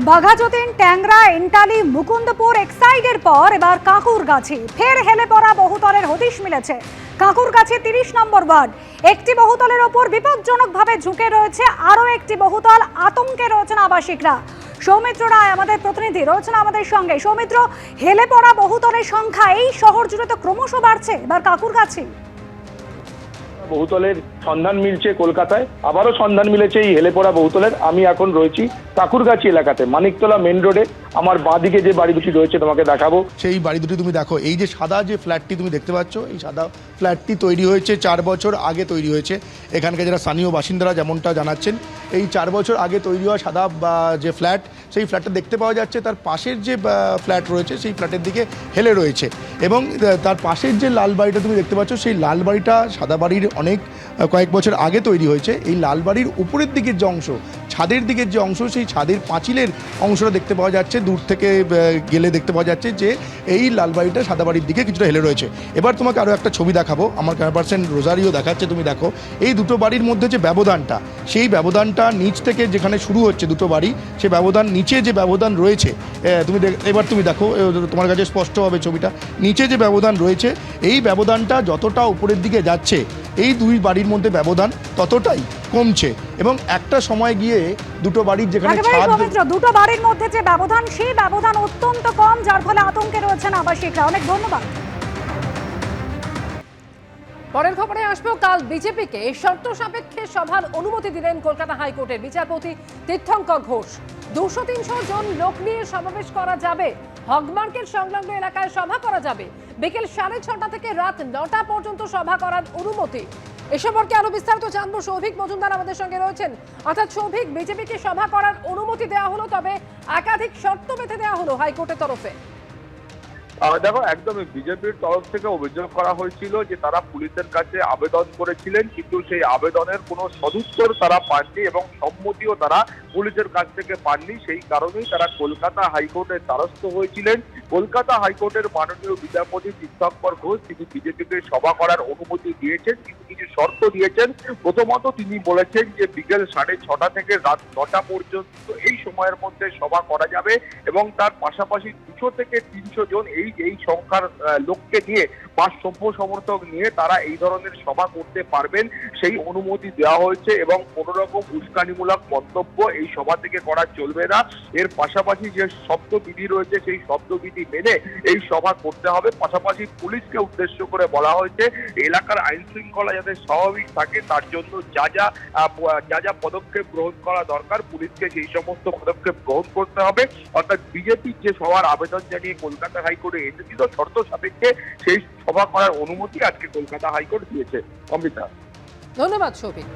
বাঘাযতীন, ট্যাংরা, এন্টালি, মুকুন্দপুর এক্সাইডের পর এবার কাঁকুরগাছি ফের হেলে পড়া বহুতলের হদিশ মিলেছে। কাঁকুরগাছি 30 নম্বর ওয়ার্ড, একটি বহুতলের ওপর বিপজ্জনকভাবে ঝুঁকে রয়েছে আরও একটি বহুতল। আতঙ্কে রয়েছেন আবাসিকরা। সৌমিত্র রায় আমাদের প্রতিনিধি রয়েছেন আমাদের সঙ্গে। সৌমিত্র, হেলে পড়া বহুতলের সংখ্যা এই শহর জুড়ে তো ক্রমশ বাড়ছে, এবার কাঁকুরগাছি বহুতলের সন্ধান মিলছে কলকাতায়, আবারও সন্ধান মিলেছে এই হেলে পড়া বহুতলের। আমি এখন রয়েছি কাঁকুরগাছি এলাকাতে, মানিকতলা মেন রোডে। আমার বাঁদিকে যে বাড়ি দুটি রয়েছে তোমাকে দেখাবো। সেই বাড়ি দুটি তুমি দেখো, এই যে সাদা যে ফ্ল্যাটটি তুমি দেখতে পাচ্ছ, এই সাদা ফ্ল্যাটটি তৈরি হয়েছে 4 বছর আগে তৈরি হয়েছে। এখানকার যারা স্থানীয় বাসিন্দারা যেমনটা জানাচ্ছেন, এই 4 বছর আগে তৈরি হওয়া সাদা যে ফ্ল্যাট, সেই ফ্ল্যাটটা দেখতে পাওয়া যাচ্ছে তার পাশের যে ফ্ল্যাট রয়েছে সেই ফ্ল্যাটের দিকে হেলে রয়েছে। এবং তার পাশের যে লাল বাড়িটা তুমি দেখতে পাচ্ছ, সেই লাল বাড়িটা সাদা বাড়ির কয়েক বছর আগে তৈরি হয়েছে। এই লাল বাড়ির উপরের দিকের যে অংশ, ছাদের দিকের যে অংশ, সেই ছাদের পাঁচিলের অংশটা দেখতে পাওয়া যাচ্ছে। দূর থেকে গেলে দেখতে পাওয়া যাচ্ছে যে এই লাল বাড়িটা সাদা বাড়ির দিকে কিছুটা হেলে রয়েছে। এবার তোমাকে আরও একটা ছবি দেখাবো, আমার ক্যামেরাপার্সন রোজারিও দেখাচ্ছে। তুমি দেখো এই দুটো বাড়ির মধ্যে যে ব্যবধানটা, সেই ব্যবধানটা নিচ থেকে যেখানে শুরু হচ্ছে দুটো বাড়ি, সেই ব্যবধান নিচে যে ব্যবধান রয়েছে, এবার তুমি দেখো, তোমার কাছে স্পষ্ট হবে ছবিটা। নিচে যে ব্যবধান রয়েছে, এই ব্যবধানটা যতটা উপরের দিকে যাচ্ছে, এই দুই বাড়ির মধ্যে ব্যবধান ততটাই কমছে। এবং একটা সময় গিয়ে দুটো বাড়ির যেখানে দুটো বাড়ির মধ্যে যে ব্যবধান, সেই ব্যবধান অত্যন্ত কম, যার ফলে আতঙ্কে রয়েছেন আবাসিকরা। অনেক ধন্যবাদ। পরের খবরে আসবো, কাল বিজেপিকে শর্ত সাপেক্ষে সভার অনুমতি দিলেন কলকাতা হাইকোর্টের বিচারপতি তীর্থঙ্কর ঘোষ। 200-300 জন লোক নিয়ে সমাবেশ করা যাবে, হগমার্কেট সংলগ্ন এলাকায় সভা করা যাবে, বিকেল 6:30 থেকে রাত 9টা পর্যন্ত সভা করার অনুমতি। এ সম্পর্কে আরো বিস্তারিত জানবো, সৌভিক মজুমদার আমাদের সঙ্গে রয়েছেন। অর্থাৎ সৌভিক, বিজেপিকে সভা করার অনুমতি দেওয়া হলো, তবে একাধিক শর্ত বেঁধে দেওয়া হলো হাইকোর্টের তরফে। দেখো, একদমই বিজেপির তরফ থেকে অভিযোগ করা হয়েছিল যে তারা পুলিশের কাছে আবেদন করেছিলেন, কিন্তু সেই আবেদনের কোনো সদুত্তর তারা পাননি এবং সম্মতিও তারা পুলিশের কাছ থেকে পাননি। সেই কারণেই তারা কলকাতা হাইকোর্টের দ্বারস্থ হয়েছিলেন। কলকাতা হাইকোর্টের মাননীয় বিচারপতি তীর্থঙ্কর ঘোষ তিনি বিজেপিকে সভা করার অনুমতি দিয়েছেন, কিন্তু কিছু শর্ত দিয়েছেন। প্রথমত তিনি বলেছেন যে বিকেল 6:30 থেকে রাত 9টা পর্যন্ত এই সময়ের মধ্যে সভা করা যাবে এবং তার পাশাপাশি 200 থেকে 300 জন এই সংখ্যার লোককে নিয়ে বা সভ্য সমর্থক নিয়ে তারা এই ধরনের সভা করতে পারবেন, সেই অনুমতি দেওয়া হয়েছে। এবং কোনো রকম উস্কানিমূলক মন্তব্য এই সভা থেকে করা চলবে না। এর পাশাপাশি যে শব্দবিধি রয়েছে, সেই শব্দবিধি মেনে এই সভা করতে হবে। পাশাপাশি পুলিশকে উদ্দেশ্য করে বলা হয়েছে এলাকার আইন শৃঙ্খলা যাতে স্বাভাবিক থাকে, তার জন্য যা যা পদক্ষেপ গ্রহণ করা দরকার পুলিশকে সেই সমস্ত পদক্ষেপ গ্রহণ করতে হবে। অর্থাৎ বিজেপির যে সভার আবেদন জানিয়ে কলকাতা হাইকোর্টে এসেছিল, শর্ত সাপেক্ষে সেই সভা করার অনুমতি আজকে কলকাতা হাইকোর্ট দিয়েছে। অমৃতা, ধন্যবাদ সৌভিক।